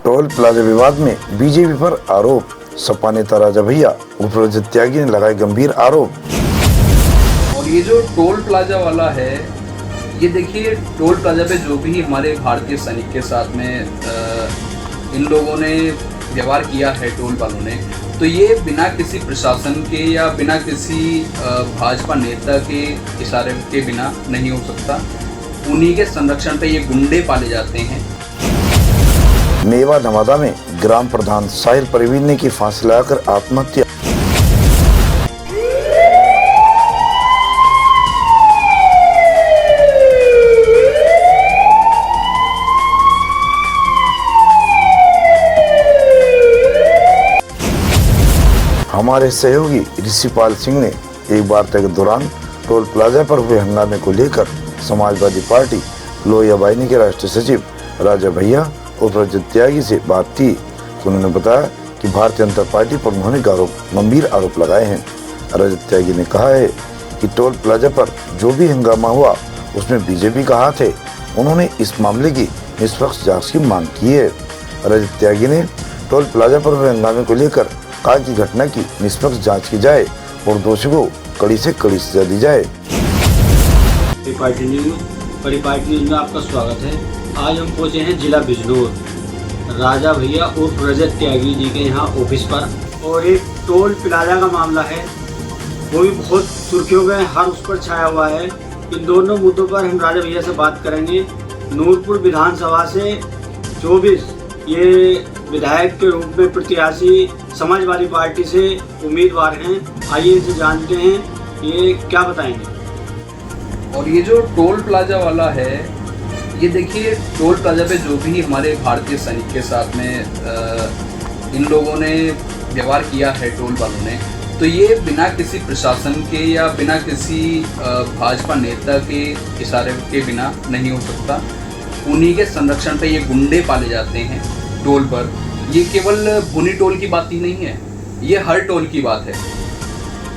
Toll plaza विवाद में BJP पर आरोप, सपा नेता राजा भैया उर्फ रजत त्यागी ने लगाए गंभीर आरोप। और ये जो टोल प्लाजा वाला है, ये देखिए टोल प्लाजा पे जो भी हमारे भारतीय सैनिक के साथ में इन लोगों ने व्यवहार किया है टोल वालों ने, तो ये बिना किसी प्रशासन के या बिना किसी भाजपा नेता के इशारे के बिना नहीं हो सकता। उन्हीं के संरक्षण पे ये गुंडे पाले जाते हैं। मेवा नवादा में ग्राम प्रधान साहिल परवीन ने की फांसी लगाकर आत्महत्या। हमारे सहयोगी ऋषिपाल सिंह ने एक वार्ता के दौरान टोल प्लाजा पर हुए हंगामे को लेकर समाजवादी पार्टी लोहिया वाहिनी के राष्ट्रीय सचिव राजा भैया और रजत त्यागी से बात की। उन्होंने बताया कि भारतीय जनता पार्टी पर उन्होंने गंभीर आरोप लगाए हैं। रजत त्यागी ने कहा है कि टोल प्लाजा पर जो भी हंगामा हुआ उसमें बीजेपी का हाथ है। उन्होंने इस मामले की निष्पक्ष जांच की मांग की है। रजत त्यागी ने टोल प्लाजा पर हुए हंगामे को लेकर कहा कि घटना की निष्पक्ष जांच की जाए और दोषियों को कड़ी से कड़ी सजा दी जाए। पार्टी न्यूज में आपका स्वागत है। आज हम पहुंचे हैं जिला बिजनौर, राजा भैया उर्फ रजत त्यागी जी के यहाँ ऑफिस पर, और एक टोल प्लाजा का मामला है। वो भी बहुत सुर्खियों में हर उस पर छाया हुआ है। इन दोनों मुद्दों पर हम राजा भैया से बात करेंगे। नूरपुर विधानसभा से 24 ये विधायक के रूप में प्रत्याशी समाजवादी पार्टी से उम्मीदवार हैं। आइए इनसे जानते हैं ये क्या बताएंगे। और ये जो टोल प्लाजा वाला है, ये देखिए टोल प्लाजा पे जो भी हमारे भारतीय सैनिक के साथ में इन लोगों ने व्यवहार किया है टोल वालों ने, तो ये बिना किसी प्रशासन के या बिना किसी भाजपा नेता के इशारे के बिना नहीं हो सकता। उन्हीं के संरक्षण पे ये गुंडे पाले जाते हैं टोल पर। ये केवल बुनी टोल की बात ही नहीं है, ये हर टोल की बात है।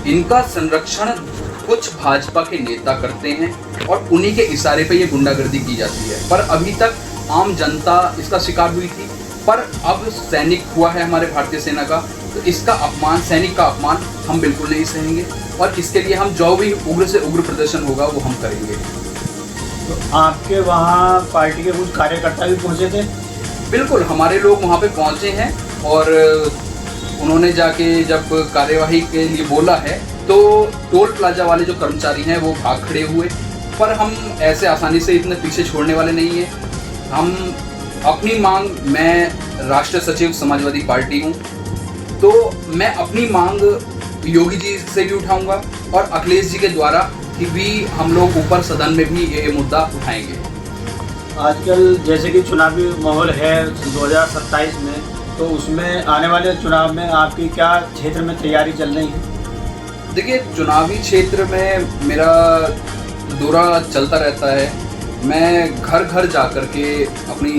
इनका संरक्षण कुछ भाजपा के नेता करते हैं और उन्हीं के इशारे पे ये गुंडागर्दी की जाती है। पर अभी तक आम जनता इसका शिकार हुई थी, पर अब सैनिक हुआ है हमारे भारतीय सेना का, तो इसका अपमान, सैनिक का अपमान हम बिल्कुल नहीं सहेंगे और इसके लिए हम जो भी उग्र से उग्र प्रदर्शन होगा वो हम करेंगे। तो आपके वहाँ पार्टी के कुछ कार्यकर्ता भी पहुँचे थे? बिल्कुल, हमारे लोग वहाँ पे पहुँचे हैं और उन्होंने जाके जब कार्यवाही के लिए बोला है तो टोल प्लाजा वाले जो कर्मचारी हैं वो भाग खड़े हुए। पर हम ऐसे आसानी से इतने पीछे छोड़ने वाले नहीं हैं। हम अपनी मांग, मैं राष्ट्रीय सचिव समाजवादी पार्टी हूँ, तो मैं अपनी मांग योगी जी से भी उठाऊंगा और अखिलेश जी के द्वारा कि भी हम लोग ऊपर सदन में भी ये मुद्दा उठाएंगे। आजकल जैसे कि चुनावी माहौल है 2027 में, तो उसमें आने वाले चुनाव में आपकी क्या क्षेत्र में तैयारी चल रही है? देखिए, चुनावी क्षेत्र में मेरा दौरा चलता रहता है। मैं घर घर जा कर के अपनी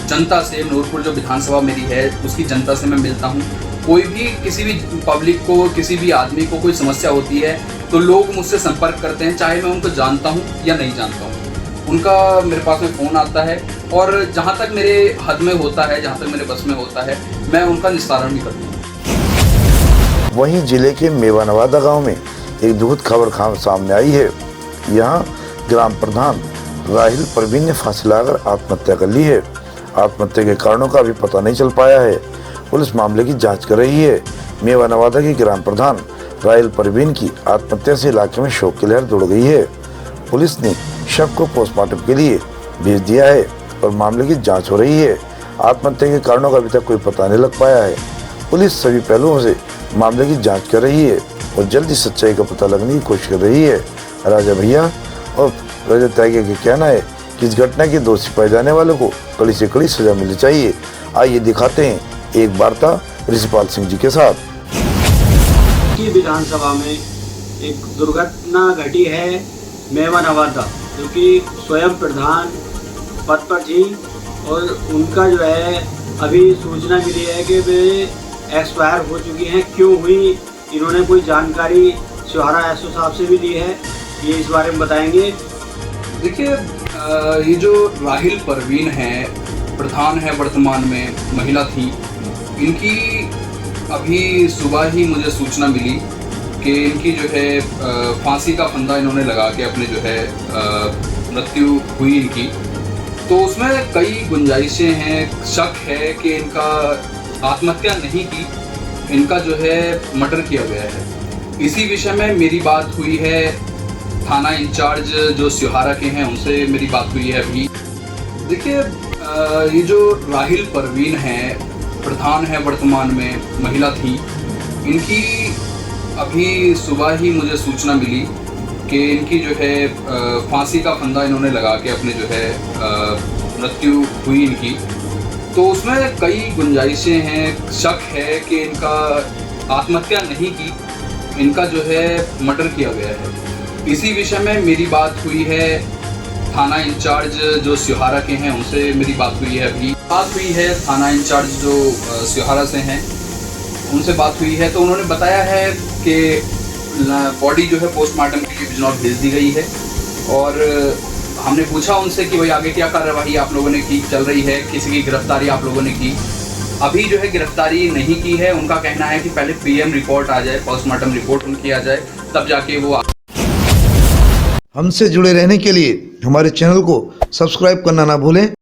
जनता से, नूरपुर जो विधानसभा मेरी है उसकी जनता से मैं मिलता हूँ। कोई भी किसी भी पब्लिक को, किसी भी आदमी को कोई समस्या होती है तो लोग मुझसे संपर्क करते हैं, चाहे मैं उनको जानता हूँ या नहीं जानता हूँ। उनका मेरे पास में फ़ोन आता है और जहाँ तक मेरे हद में होता है, जहाँ तक मेरे बस में होता है, मैं उनका निस्तारण भी करता हूँ। वहीं जिले के मेवा नवादा गांव में एक दुखद खबर सामने आई है। यहां ग्राम प्रधान राहिल परवीन ने फांसी लगाकर आत्महत्या कर ली है। आत्महत्या के कारणों का अभी पता नहीं चल पाया है। पुलिस मामले की जांच कर रही है। मेवा नवादा के ग्राम प्रधान राहिल परवीन की आत्महत्या से इलाके में शोक की लहर दौड़ गई है। पुलिस ने शव को पोस्टमार्टम के लिए भेज दिया है और मामले की जाँच हो रही है। आत्महत्या के कारणों का अभी तक कोई पता नहीं लग पाया है। पुलिस सभी पहलुओं से मामले की जांच कर रही है और जल्दी सच्चाई का पता लगने की कोशिश कर रही है। राजा भैया और रजत त्यागी का कहना है कि इस घटना के दोषी पाए जाने वालों को कड़ी से कड़ी सजा मिलनी चाहिए। आइए दिखाते हैं एक वार्ता ऋषिपाल सिंह जी के साथ। की विधानसभा में एक दुर्घटना घटी है मेवा नवादा, जो कि स्वयं प्रधान पद पर थी और उनका जो है अभी सूचना मिली है कि वे एक्सपायर हो चुकी हैं। क्यों हुई, इन्होंने कोई जानकारी शोहरा एसओ साहब से भी ली है, ये इस बारे में बताएंगे। देखिए, ये जो राहिल परवीन हैं, प्रधान है वर्तमान में, महिला थी, इनकी अभी सुबह ही मुझे सूचना मिली कि इनकी जो है फांसी का फंदा इन्होंने लगा के अपने जो है मृत्यु हुई इनकी। तो उसमें कई गुंजाइशें हैं, शक है कि इनका आत्महत्या नहीं की, इनका जो है मर्डर किया गया है। इसी विषय में मेरी बात हुई है थाना इंचार्ज जो सिहारा के हैं, उनसे मेरी बात हुई है अभी। देखिए ये जो राहिल परवीन है, प्रधान है वर्तमान में, महिला थी, इनकी अभी सुबह ही मुझे सूचना मिली कि इनकी जो है फांसी का फंदा इन्होंने लगा के अपने जो है मृत्यु हुई इनकी। तो उसमें कई गुंजाइशें हैं, शक है कि इनका आत्महत्या नहीं की, इनका जो है मर्डर किया गया है। इसी विषय में मेरी बात हुई है थाना इंचार्ज जो सिहारा के हैं, उनसे मेरी बात हुई है अभी। बात हुई है थाना इंचार्ज जो सिहारा से हैं, उनसे बात हुई है, तो उन्होंने बताया है कि बॉडी जो है पोस्टमार्टम के लिए बिजनौर भेज दी गई है। और हमने पूछा उनसे कि भाई आगे क्या कार्रवाई आप लोगों ने की, चल रही है, किसी की गिरफ्तारी आप लोगों ने की? अभी जो है गिरफ्तारी नहीं की है। उनका कहना है कि पहले पीएम रिपोर्ट आ जाए, पोस्टमार्टम रिपोर्ट उनकी आ जाए, तब जाके वो। हमसे जुड़े रहने के लिए हमारे चैनल को सब्सक्राइब करना ना भूलें।